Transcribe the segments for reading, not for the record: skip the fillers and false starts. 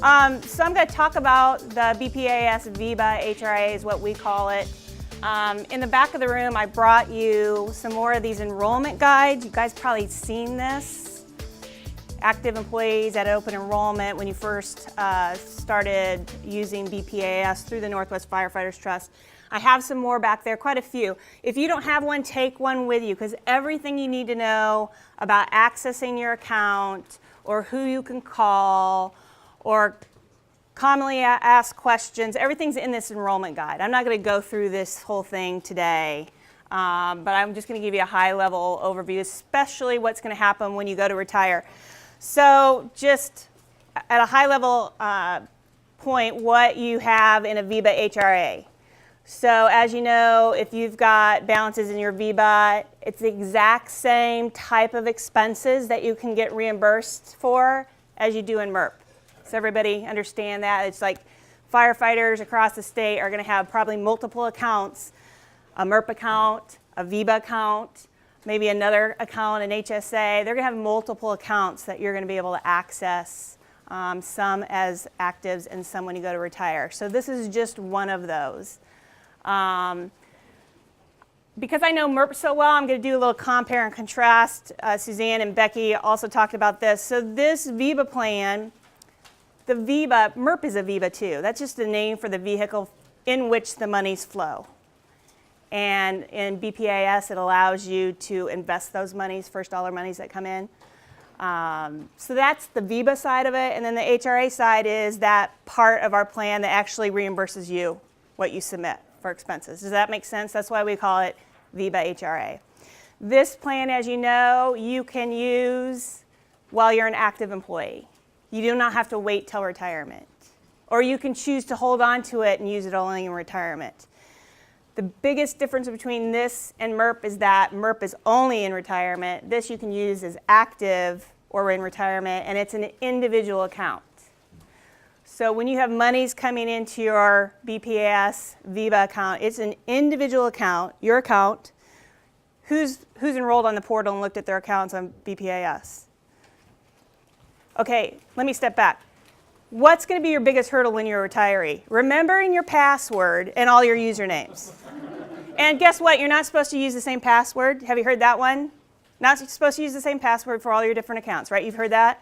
So I'm going to talk about the BPAS Veba HRA is what we call it. In the back of the room, I brought you some more of these enrollment guides. You guys probably seen this. Active employees at open enrollment when you first started using BPAS through the Northwest Firefighters Trust. I have some more back there, quite a few. If you don't have one, take one with you, because everything you need to know about accessing your account or who you can call or commonly asked questions, everything's in this enrollment guide. I'm not going to go through this whole thing today, but I'm just going to give you a high-level overview, especially what's going to happen when you go to retire. So just at a high-level point, what you have in a Veba HRA. So as you know, if you've got balances in your Veba, it's the exact same type of expenses that you can get reimbursed for as you do in MERP. Does everybody understand that? It's like firefighters across the state are going to have probably multiple accounts, a MERP account, a Veba account, maybe another account, an HSA. They're going to have multiple accounts that you're going to be able to access, some as actives and some when you go to retire. So this is just one of those. Because I know MERP so well, I'm going to do a little compare and contrast. Suzanne and Becky also talked about this. So this Veba plan, the Veba, MERP is a Veba too. That's just a name for the vehicle in which the monies flow. And in BPAS, it allows you to invest those monies, first dollar monies that come in. So that's the Veba side of it. And then the HRA side is that part of our plan that actually reimburses you what you submit for expenses. Does that make sense? That's why we call it Veba HRA. This plan, as you know, you can use while you're an active employee. You do not have to wait till retirement. Or you can choose to hold on to it and use it only in retirement. The biggest difference between this and MERP is that MERP is only in retirement. This you can use as active or in retirement, and it's an individual account. So when you have monies coming into your BPAS Veba account, it's an individual account, your account. Who's enrolled on the portal and looked at their accounts on BPAS? Okay, let me step back. What's going to be your biggest hurdle when you're a retiree? Remembering your password and all your usernames. And guess what? You're not supposed to use the same password. Have you heard that one? Not supposed to use the same password for all your different accounts, right? You've heard that?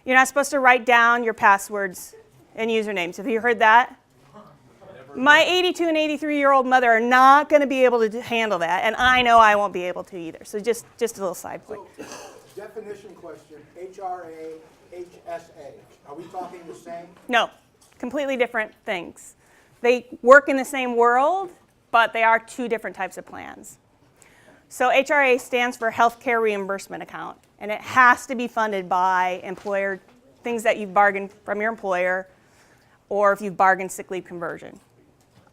You're not supposed to write down your passwords and usernames. Have you heard that? My 82 and 83-year-old mother are not going to be able to handle that, and I know I won't be able to either. So just a little side point. So, definition question, HRA, HSA, are we talking the same? No, completely different things. They work in the same world, but they are two different types of plans. So HRA stands for Healthcare Reimbursement Account, and it has to be funded by employer, things that you've bargained from your employer, or if you've bargained sick leave conversion.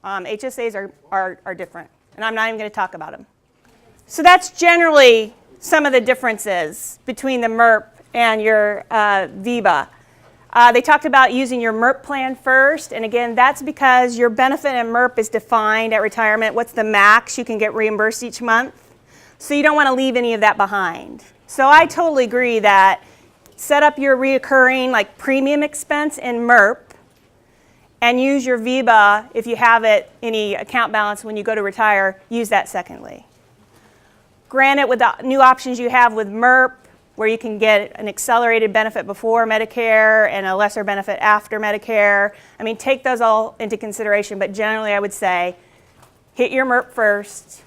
HSAs are different, and I'm not even going to talk about them. So that's generally some of the differences between the MERP and your Veba. They talked about using your MERP plan first, and again, that's because your benefit in MERP is defined at retirement. What's the max you can get reimbursed each month? So you don't want to leave any of that behind. So I totally agree that set up your reoccurring like premium expense in MERP and use your Veba if you have it, any account balance when you go to retire, use that secondly. Granted, with the new options you have with MERP, where you can get an accelerated benefit before Medicare and a lesser benefit after Medicare, I mean, take those all into consideration, but generally I would say hit your MERP first,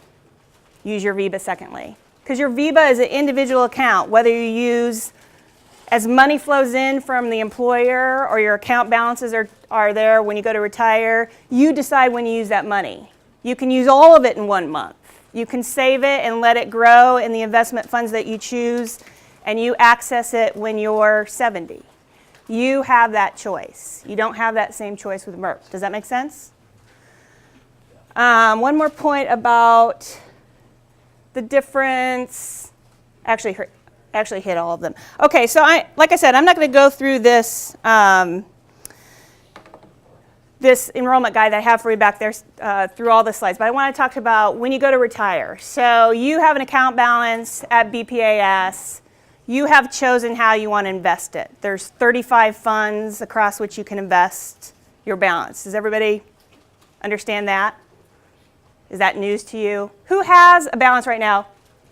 use your Veba secondly. Because your Veba is an individual account, whether you use as money flows in from the employer or your account balances are there when you go to retire, you decide when you use that money. You can use all of it in 1 month. You can save it and let it grow in the investment funds that you choose, and you access it when you're 70. You have that choice. You don't have that same choice with MERP. Does that make sense? One more point about the difference. Actually hit all of them. Okay, so like I said, I'm not going to go through this this enrollment guide that I have for you back there through all the slides, but I want to talk about when you go to retire. So you have an account balance at BPAS. You have chosen how you want to invest it. There's 35 funds across which you can invest your balance. Does everybody understand that? Is that news to you? Who has a balance right now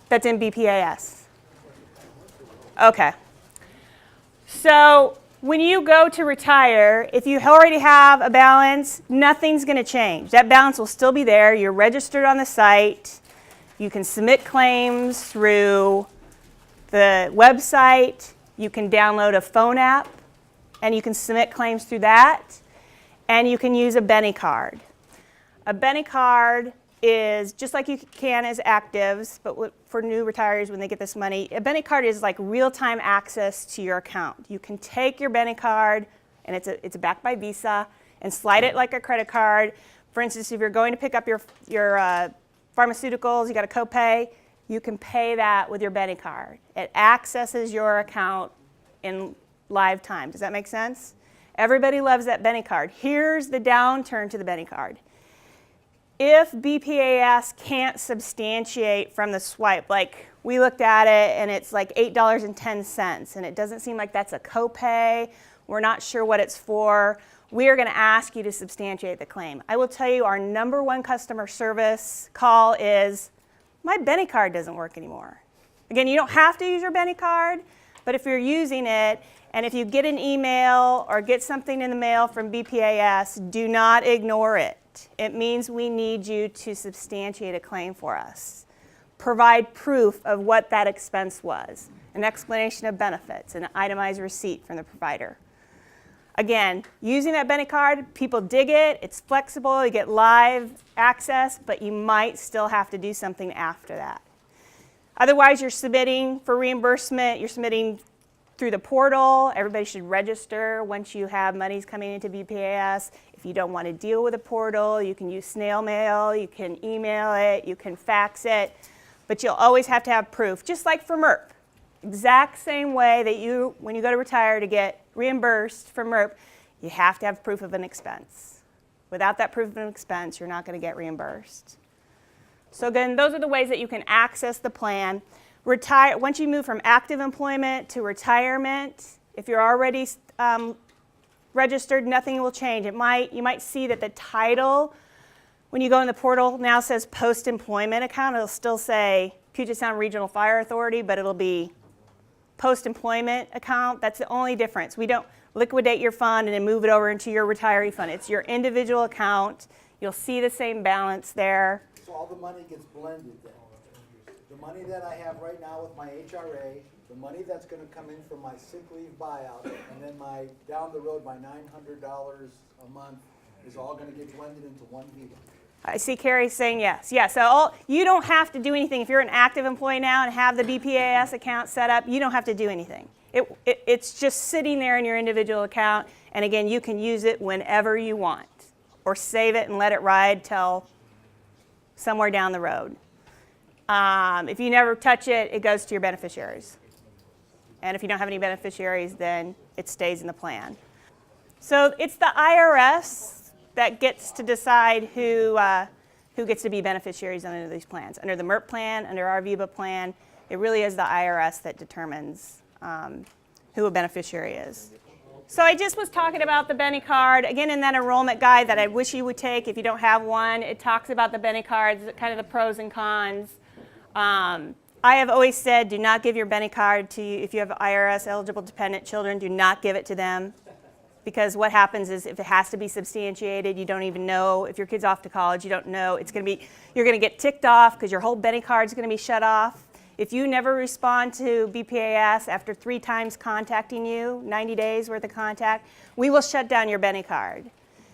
that's in BPAS? Okay. So when you go to retire, if you already have a balance, nothing's going to change. That balance will still be there. You're registered on the site. You can submit claims through the website. You can download a phone app, and you can submit claims through that. And you can use a Benny card. A Benny card is just like you can as actives, but for new retirees when they get this money, a Benny card is like real-time access to your account. You can take your Benny card, and it's backed by Visa, and slide it like a credit card. For instance, if you're going to pick up your pharmaceuticals, you got a copay, you can pay that with your Benny card. It accesses your account in live time. Does that make sense? Everybody loves that Benny card. Here's the downturn to the Benny card. If BPAS can't substantiate from the swipe, like we looked at it and it's like $8.10 and it doesn't seem like that's a copay, we're not sure what it's for, we are going to ask you to substantiate the claim. I will tell you our number one customer service call is, my Benny card doesn't work anymore. Again, you don't have to use your Benny card, but if you're using it and if you get an email or get something in the mail from BPAS, do not ignore it. It means we need you to substantiate a claim for us. Provide proof of what that expense was, an explanation of benefits, an itemized receipt from the provider. Again, using that Benny card, people dig it, it's flexible, you get live access, but you might still have to do something after that. Otherwise, you're submitting for reimbursement, you're submitting through the portal. Everybody should register once you have monies coming into BPAS. If you don't want to deal with a portal, you can use snail mail, you can email it, you can fax it, but you'll always have to have proof, just like for MERP. Exact same way that you, when you go to retire to get reimbursed for MERP, you have to have proof of an expense. Without that proof of an expense, you're not going to get reimbursed. So again, those are the ways that you can access the plan. Once you move from active employment to retirement, if you're already registered, nothing will change. You might see that the title, when you go in the portal, now says post-employment account. It'll still say Puget Sound Regional Fire Authority, but it'll be post-employment account. That's the only difference. We don't liquidate your fund and then move it over into your retiree fund. It's your individual account. You'll see the same balance there. So all the money gets blended then? The money that I have right now with my HRA, the money that's going to come in from my sick leave buyout, and then down the road, my $900 a month is all going to get blended into one Veba. I see Carrie saying yes. Yeah, so you don't have to do anything. If you're an active employee now and have the BPAS account set up, you don't have to do anything. It's just sitting there in your individual account, and again, you can use it whenever you want, or save it and let it ride till somewhere down the road. If you never touch it, it goes to your beneficiaries. And if you don't have any beneficiaries, then it stays in the plan. So it's the IRS that gets to decide who gets to be beneficiaries under these plans. Under the MERP plan, under our Veba plan, it really is the IRS that determines who a beneficiary is. So I just was talking about the Benny card. Again, in that enrollment guide that I wish you would take if you don't have one, it talks about the Benny cards, kind of the pros and cons. I have always said, do not give your Benny card to, if you have IRS eligible dependent children, do not give it to them. Because what happens is if it has to be substantiated, you don't even know. If your kid's off to college, you don't know. You're going to get ticked off because your whole Benny card is going to be shut off. If you never respond to BPAS after 3 times contacting you, 90 days worth of contact, we will shut down your Benny card.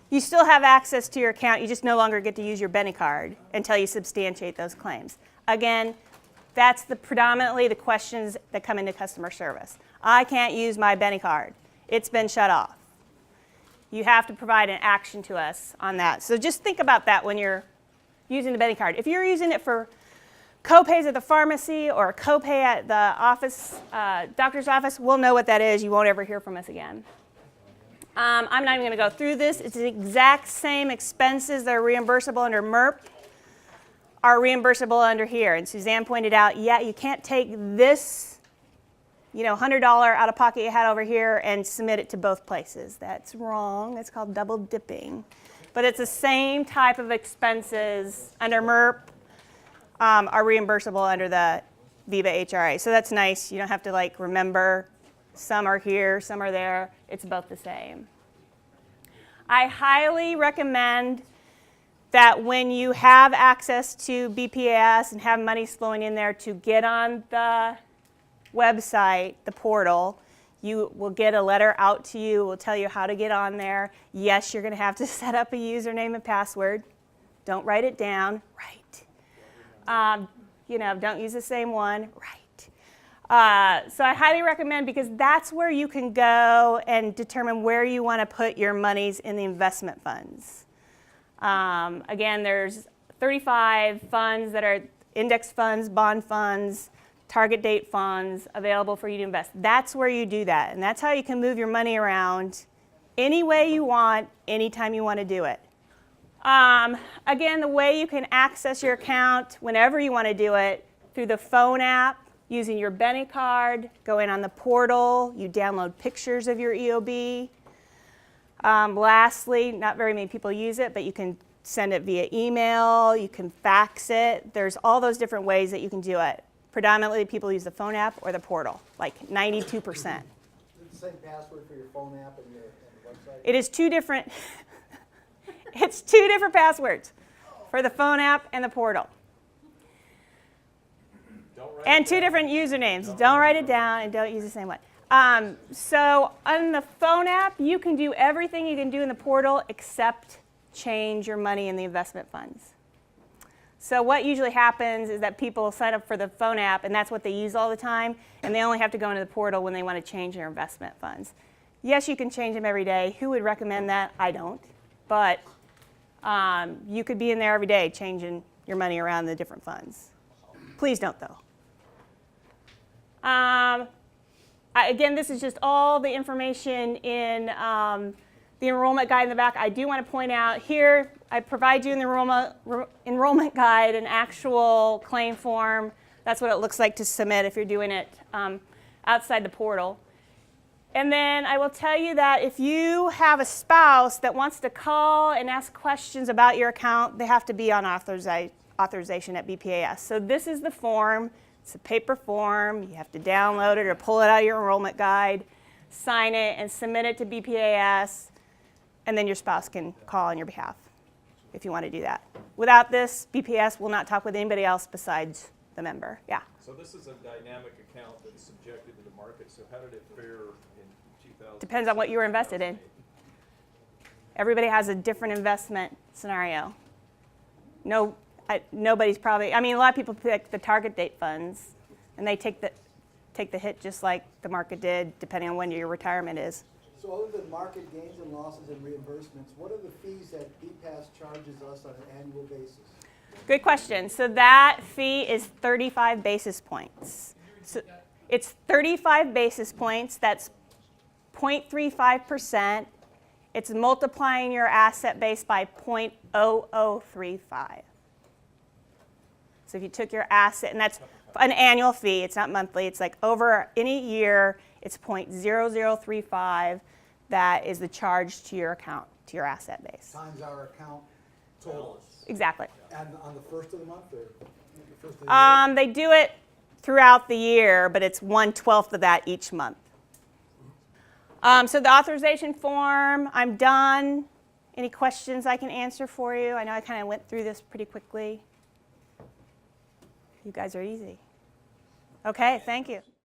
You still have access to your account, you just no longer get to use your Benny card until you substantiate those claims. Again, that's predominantly the questions that come into customer service. I can't use my Benny card. It's been shut off. You have to provide an action to us on that. So just think about that when you're using the Benny card. If you're using it for copays at the pharmacy or a copay at the office, doctor's office, we'll know what that is. You won't ever hear from us again. I'm not even going to go through this. It's the exact same expenses that are reimbursable under MERP are reimbursable under here. And Suzanne pointed out, yeah, you can't take this $100 out of pocket you had over here and submit it to both places. That's wrong. It's called double dipping. But it's the same type of expenses under MERP are reimbursable under the Veba HRA. So that's nice. You don't have to remember some are here, some are there. It's both the same. I highly recommend that when you have access to BPAS and have money flowing in there, to get on the website, the portal. You will get a letter out to you. It will tell you how to get on there. Yes, you're going to have to set up a username and password. Don't write it down. Right. Don't use the same one. Right. So I highly recommend, because that's where you can go and determine where you want to put your monies in the investment funds. Again, there's 35 funds that are index funds, bond funds, target date funds available for you to invest. That's where you do that. And that's how you can move your money around any way you want, anytime you want to do it. Again, the way you can access your account whenever you want to do it, through the phone app, using your Benny card, go in on the portal, you download pictures of your EOB. Lastly, not very many people use it, but you can send it via email, you can fax it. There's all those different ways that you can do it. Predominantly, people use the phone app or the portal, like 92%. Is it the same password for your phone app and the website? It is two different, it's two different passwords for the phone app and the portal. And two different usernames. Don't write it down and don't use the same one. So on the phone app, you can do everything you can do in the portal except change your money in the investment funds. So what usually happens is that people sign up for the phone app, and that's what they use all the time, and they only have to go into the portal when they want to change their investment funds. Yes, you can change them every day. Who would recommend that? I don't. But you could be in there every day changing your money around the different funds. Please don't, though. Again, this is just all the information in the enrollment guide in the back. I do want to point out here, I provide you in the enrollment guide an actual claim form. That's what it looks like to submit if you're doing it outside the portal. And then I will tell you that if you have a spouse that wants to call and ask questions about your account, they have to be on authorization at BPAS. So this is the form. It's a paper form. You have to download it or pull it out of your enrollment guide, sign it, and submit it to BPAS, and then your spouse can call on your behalf if you want to do that. Without this, BPAS will not talk with anybody else besides the member. Yeah? So this is a dynamic account that is subjected to the market. So how did it fare in 2000? Depends on what you were invested in. Everybody has a different investment scenario. Nobody's probably, a lot of people pick the target date funds, and they take the hit just like the market did, depending on when your retirement is. So other than market gains and losses and reimbursements, what are the fees that Bpas charges us on an annual basis? Good question. So that fee is 35 basis points. So it's 35 basis points. That's 0.35%. It's multiplying your asset base by 0.0035. So if you took your asset, and that's an annual fee, it's not monthly, it's like over any year, it's 0.0035 that is the charge to your account, to your asset base. Times our account total. Exactly. And on the first of the month or the first of the year? They do it throughout the year, but it's 1/12 of that each month. So the authorization form, I'm done. Any questions I can answer for you? I know I kind of went through this pretty quickly. You guys are easy. Okay, thank you.